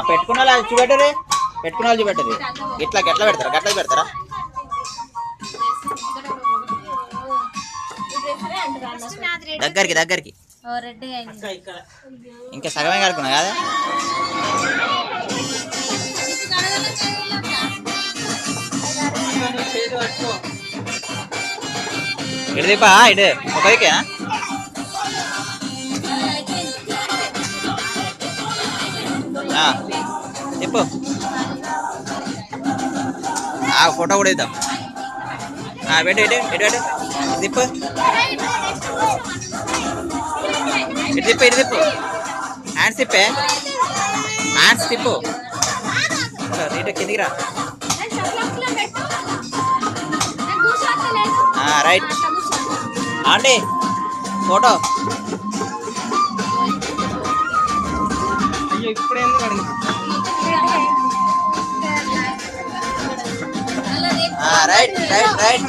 పెట్టుకున్న వాళ్ళు చూపెట్టరు, పెట్టుకున్న వాళ్ళు చూపెట్టరు. ఇట్లా గట్ల పెడతారా, గట్ల పెడతారా? దగ్గరికి దగ్గరికి ఇంకా సగమే కడుకున్నా కదా. ఇటు దీపా, ఇటు ఒక దిక్కేనా? చెప్పు, ఫోటో కూడా ఇద్దాం. పెట్టు ఇటు ఇటు ఇటు తిప్పు, ఇటు తిప్పు, ఇటు తిప్పు, హ్యాండ్స్ తిప్పే, హ్యాండ్స్ తిప్పు, ఇటు కిందికి రా. రైట్ అండి, photo right right right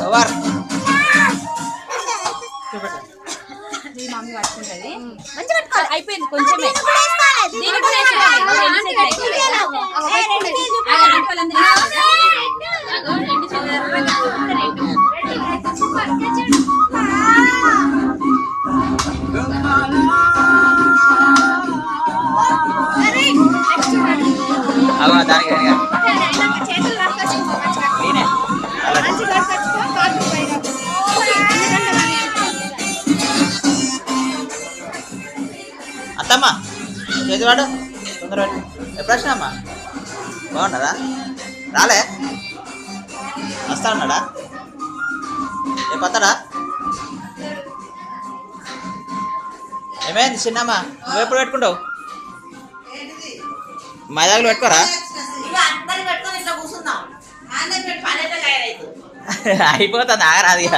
over. అయిపోయింది కొంచెమే. దానికి అత్తమ్మా చేతివాడు తొందర ఎప్పుడు వచ్చినామ్మా? బాగున్నారా? రాలే వస్తా ఉన్నాడా? రేపు వస్తాడా? ఏమైంది చిన్నమ్మా, నువ్వు ఎప్పుడు పెట్టుకుంటావు? మా దగ్గర పెట్టుకోరా? అయిపోతుంది ఆగరాదు ఇక.